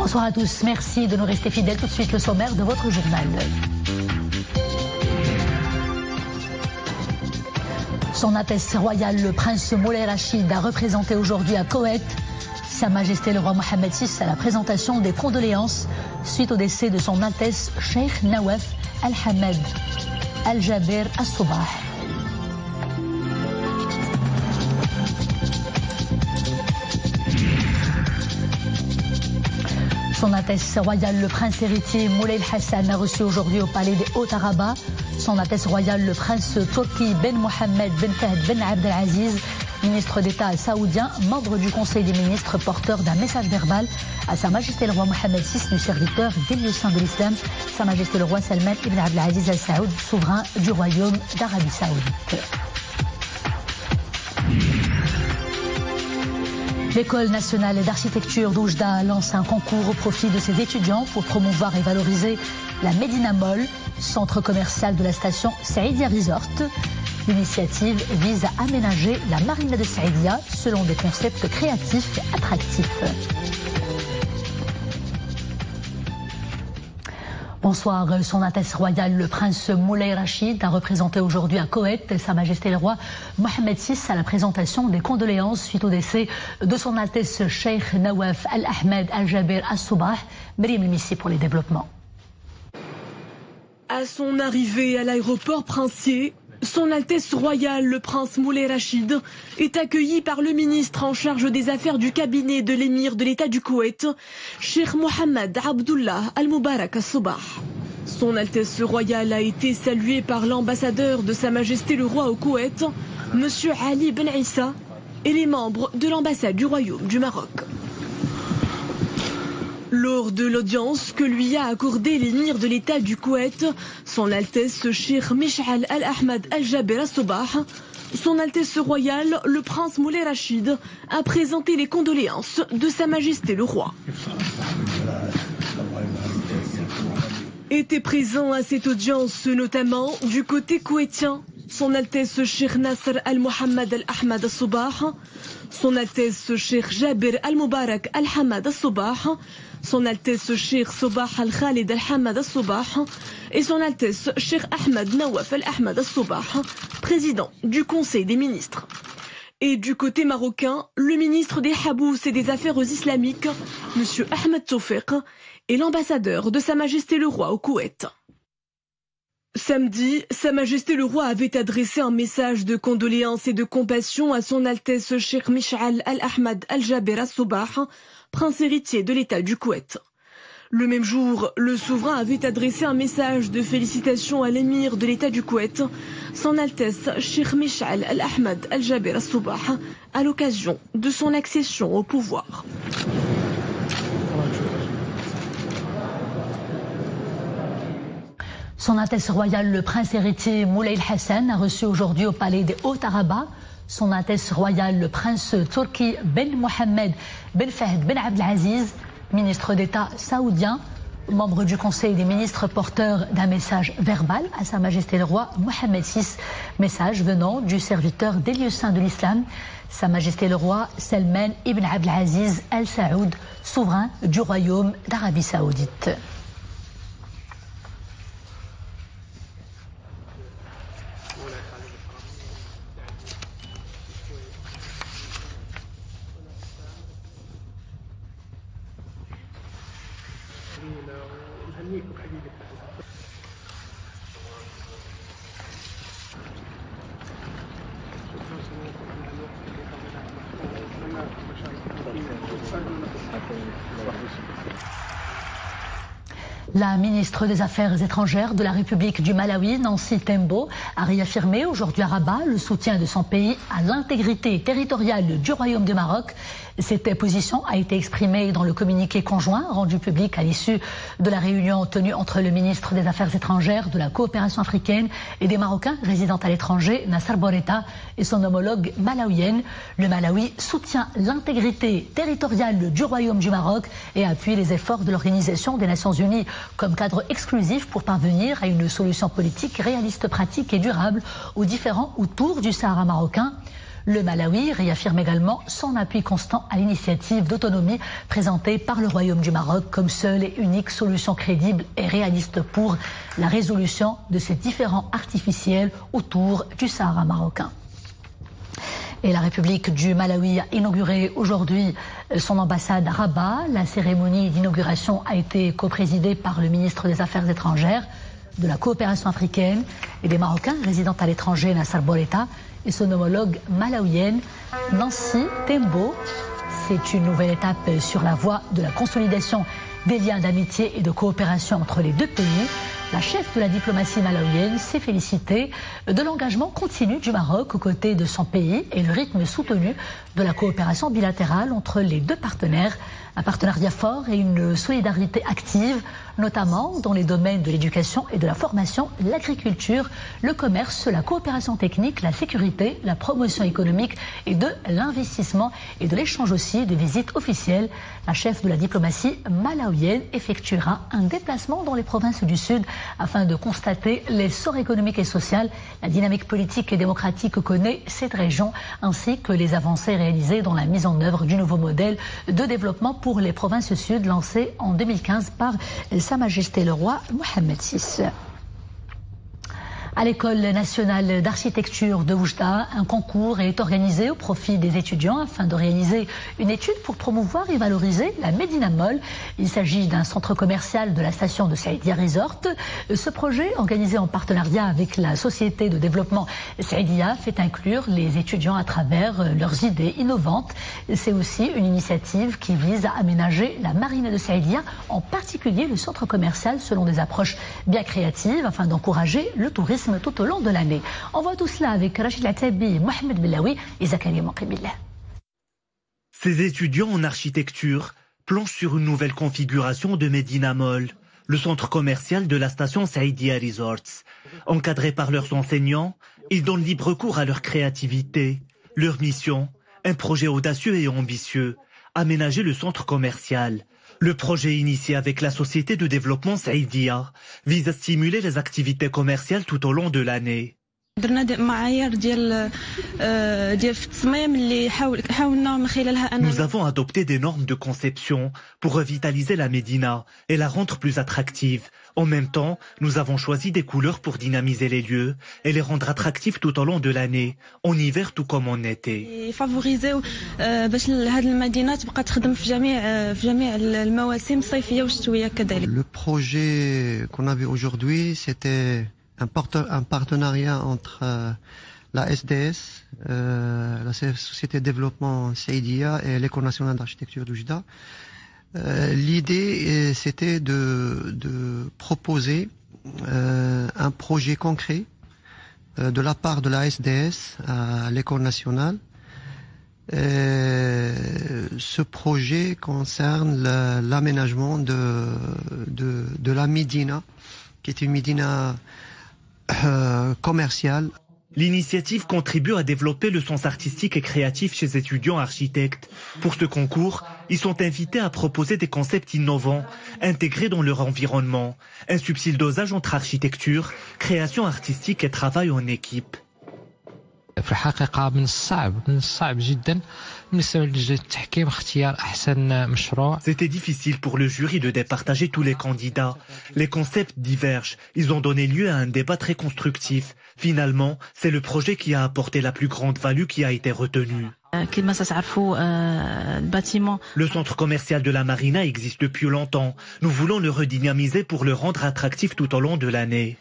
Bonsoir à tous, merci de nous rester fidèles. Tout de suite le sommaire de votre journal. Son Altesse royale, le prince Moulay Rachid, a représenté aujourd'hui à Koweït Sa Majesté le roi Mohammed VI à la présentation des condoléances suite au décès de son Altesse Cheikh Nawaf Al-Ahmed Al-Jaber As-Soubah. Son Altesse royale, le prince héritier Moulay Hassan, a reçu aujourd'hui au palais des Hauts-Arabas Son Altesse royale, le prince Turki Ben Mohammed Ben Fahd Ben Abdelaziz, ministre d'État saoudien, membre du Conseil des ministres, porteur d'un message verbal à Sa Majesté le roi Mohammed VI, du serviteur des lieux saints de l'islam, Sa Majesté le roi Salman Ibn Abdelaziz Al Saoud, souverain du royaume d'Arabie Saoudite. L'École nationale d'architecture d'Oujda lance un concours au profit de ses étudiants pour promouvoir et valoriser la Médina Mall, centre commercial de la station Saïdia Resort. L'initiative vise à aménager la marina de Saïdia selon des concepts créatifs et attractifs. Bonsoir, Son Altesse royale, le prince Moulay Rachid, a représenté aujourd'hui à Koweït Sa Majesté le roi Mohammed VI à la présentation des condoléances suite au décès de Son Altesse Cheikh Nawaf Al-Ahmed Al-Jaber As-Soubah. Myriam Elmissi pour les développements. À son arrivée à l'aéroport princier, Son Altesse royale, le prince Moulay Rachid, est accueilli par le ministre en charge des affaires du cabinet de l'émir de l'État du Koweït, Cheikh Mohammed Abdullah Al-Mubarak As-Soubah. Son Altesse royale a été salué par l'ambassadeur de Sa Majesté le roi au Koweït, Monsieur Ali Ben Issa, et les membres de l'ambassade du Royaume du Maroc. Lors de l'audience que lui a accordée l'émir de l'État du Koweït, Son Altesse Cheikh Mish'al Al-Ahmed Al-Jaber As-Soubah, Son Altesse royale, le prince Moulay Rachid, a présenté les condoléances de Sa Majesté le roi. Était présent à cette audience notamment du côté koweïtien Son Altesse Cheikh Nasser Al-Mohammed Al-Ahmed As-Soubah, Son Altesse Cheikh Jaber Al-Mubarak Al-Hamad As-Soubah, Son Altesse Cheikh Soubah Al-Khalid Al-Hamad As-Soubah et Son Altesse Cheikh Ahmed Nawaf Al-Ahmed As-Soubah, président du Conseil des ministres. Et du côté marocain, le ministre des Habous et des Affaires islamiques, M. Ahmed Toufiq, et l'ambassadeur de Sa Majesté le roi au Koweït. Samedi, Sa Majesté le roi avait adressé un message de condoléances et de compassion à Son Altesse Cheikh Mish'al Al-Ahmed Al-Jaber As-Soubah, prince héritier de l'État du Koweït. Le même jour, le souverain avait adressé un message de félicitations à l'émir de l'État du Koweït, Son Altesse Cheikh Mish'al Al-Ahmed Al-Jaber As-Soubah, à l'occasion de son accession au pouvoir. Son Altesse royale, le prince héritier Moulay Hassan, a reçu aujourd'hui au palais des Hauts-Arabas Son Altesse royale, le prince Turki Ben Mohammed Ben Fahd Ben Abdelaziz, ministre d'État saoudien, membre du Conseil des ministres, porteur d'un message verbal à Sa Majesté le roi Mohammed VI, message venant du serviteur des lieux saints de l'islam, Sa Majesté le roi Salman Ibn Abdelaziz Al Saoud, souverain du royaume d'Arabie Saoudite. La ministre des Affaires étrangères de la République du Malawi, Nancy Tembo, a réaffirmé aujourd'hui à Rabat le soutien de son pays à l'intégrité territoriale du Royaume du Maroc. Cette position a été exprimée dans le communiqué conjoint rendu public à l'issue de la réunion tenue entre le ministre des Affaires étrangères, de la coopération africaine et des Marocains résidant à l'étranger, Nasser Bourita, et son homologue malawienne. Le Malawi soutient l'intégrité territoriale du Royaume du Maroc et appuie les efforts de l'Organisation des Nations Unies comme cadre exclusif pour parvenir à une solution politique réaliste, pratique et durable aux différents autour du Sahara marocain. Le Malawi réaffirme également son appui constant à l'initiative d'autonomie présentée par le Royaume du Maroc comme seule et unique solution crédible et réaliste pour la résolution de ces différends artificiels autour du Sahara marocain. Et la République du Malawi a inauguré aujourd'hui son ambassade à Rabat. La cérémonie d'inauguration a été coprésidée par le ministre des Affaires étrangères, de la coopération africaine et des Marocains résidant à l'étranger, Nassar Bourita, et son homologue malawienne, Nancy Tembo. C'est une nouvelle étape sur la voie de la consolidation des liens d'amitié et de coopération entre les deux pays. La chef de la diplomatie malawienne s'est félicitée de l'engagement continu du Maroc aux côtés de son pays et le rythme soutenu de la coopération bilatérale entre les deux partenaires. Un partenariat fort et une solidarité active, notamment dans les domaines de l'éducation et de la formation, l'agriculture, le commerce, la coopération technique, la sécurité, la promotion économique et de l'investissement et de l'échange aussi de visites officielles. La chef de la diplomatie malawienne effectuera un déplacement dans les provinces du Sud afin de constater l'essor économique et social, la dynamique politique et démocratique que connaît cette région, ainsi que les avancées réalisées dans la mise en œuvre du nouveau modèle de développement pour les provinces sud lancé en 2015 par Sa Majesté le Roi Mohamed VI. À l'École nationale d'architecture de Oujda, un concours est organisé au profit des étudiants afin de réaliser une étude pour promouvoir et valoriser la Médina Mall. Il s'agit d'un centre commercial de la station de Saïdia Resort. Ce projet, organisé en partenariat avec la société de développement Saïdia, fait inclure les étudiants à travers leurs idées innovantes. C'est aussi une initiative qui vise à aménager la marina de Saïdia, en particulier le centre commercial, selon des approches bien créatives afin d'encourager le tourisme tout au long de l'année. On voit tout cela avec Rachid Atabi, Mohamed Bellaoui et Zakaria Maqibilla. Ces étudiants en architecture planchent sur une nouvelle configuration de Médina Mall, le centre commercial de la station Saïdia Resorts. Encadrés par leurs enseignants, ils donnent libre cours à leur créativité. Leur mission, un projet audacieux et ambitieux, aménager le centre commercial. Le projet initié avec la société de développement Saïdia vise à stimuler les activités commerciales tout au long de l'année. Nous avons adopté des normes de conception pour revitaliser la Médina et la rendre plus attractive. En même temps, nous avons choisi des couleurs pour dynamiser les lieux et les rendre attractifs tout au long de l'année, en hiver tout comme en été. Le projet qu'on avait aujourd'hui, c'était un partenariat entre la SDS, la Société de développement Saïdia et l'École nationale d'architecture d'Oujda. L'idée, c'était de proposer un projet concret de la part de la SDS à l'École nationale. Ce projet concerne l'aménagement de la Médina, qui est une Médina commerciale. L'initiative contribue à développer le sens artistique et créatif chez les étudiants architectes. Pour ce concours, ils sont invités à proposer des concepts innovants, intégrés dans leur environnement. Un subtil dosage entre architecture, création artistique et travail en équipe. C'était difficile pour le jury de départager tous les candidats. Les concepts divergent. Ils ont donné lieu à un débat très constructif. Finalement, c'est le projet qui a apporté la plus grande value qui a été retenu. Le centre commercial de la Marina existe depuis longtemps. Nous voulons le redynamiser pour le rendre attractif tout au long de l'année.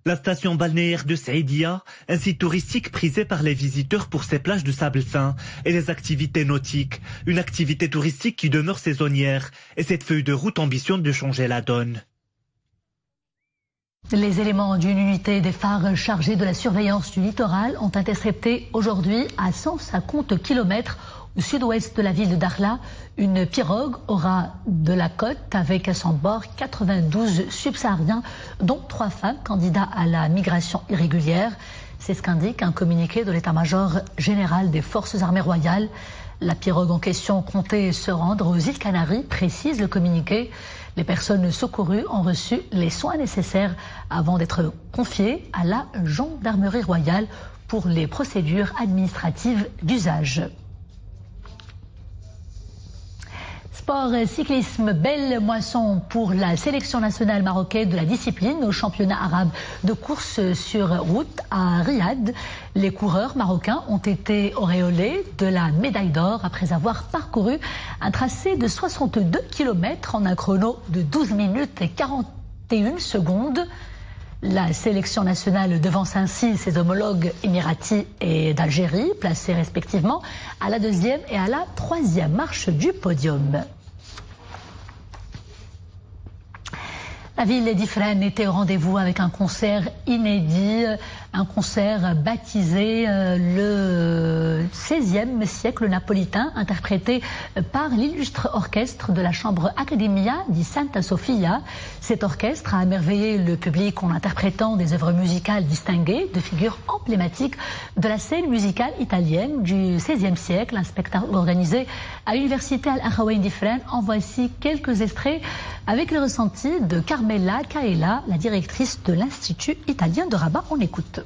La station balnéaire de Saïdia, un site touristique prisé par les visiteurs pour ses plages de sable fin et les activités nautiques, une activité touristique qui demeure saisonnière, et cette feuille de route ambitionne de changer la donne. Les éléments d'une unité des phares chargés de la surveillance du littoral ont intercepté aujourd'hui à 150 km au sud-ouest de la ville de Dakhla une pirogue au ras de la côte avec à son bord 92 subsahariens, dont 3 femmes candidats à la migration irrégulière. C'est ce qu'indique un communiqué de l'état-major général des forces armées royales. La pirogue en question comptait se rendre aux îles Canaries, précise le communiqué. Les personnes secourues ont reçu les soins nécessaires avant d'être confiées à la gendarmerie royale pour les procédures administratives d'usage. Sport cyclisme, belle moisson pour la sélection nationale marocaine de la discipline au championnat arabe de course sur route à Riyad. Les coureurs marocains ont été auréolés de la médaille d'or après avoir parcouru un tracé de 62 km en un chrono de 12 minutes et 41 secondes. La sélection nationale devance ainsi ses homologues émiratis et d'Algérie, placés respectivement à la deuxième et à la troisième marche du podium. La ville d'Ifrane était au rendez-vous avec un concert inédit, un concert baptisé le XVIe siècle napolitain, interprété par l'illustre orchestre de la Chambre Accademia di Santa Sofia. Cet orchestre a émerveillé le public en interprétant des œuvres musicales distinguées de figures emblématiques de la scène musicale italienne du XVIe siècle. Un spectacle organisé à l'université Al-Akhawayn d'Ifrane. En voici quelques extraits avec le ressenti de Carmela Caella, la directrice de l'Institut italien de Rabat. On écoute.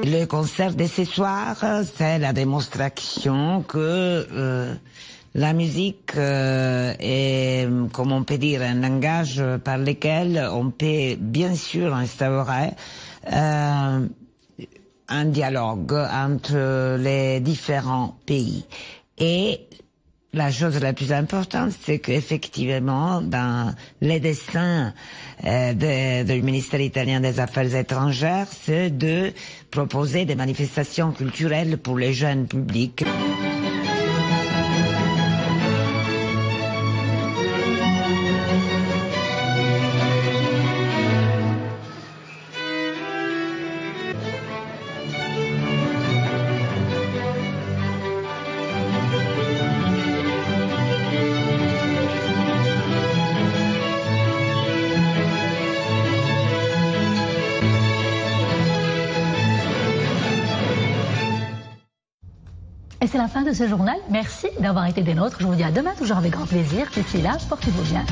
Le concert de ce soir, c'est la démonstration que la musique est, comme on peut dire, un langage par lequel on peut bien sûr instaurer un dialogue entre les différents pays. Et la chose la plus importante, c'est qu'effectivement, dans les dessins du ministère italien des Affaires étrangères, c'est de proposer des manifestations culturelles pour les jeunes publics. Et c'est la fin de ce journal. Merci d'avoir été des nôtres. Je vous dis à demain, toujours avec grand plaisir. D'ici là, portez-vous bien.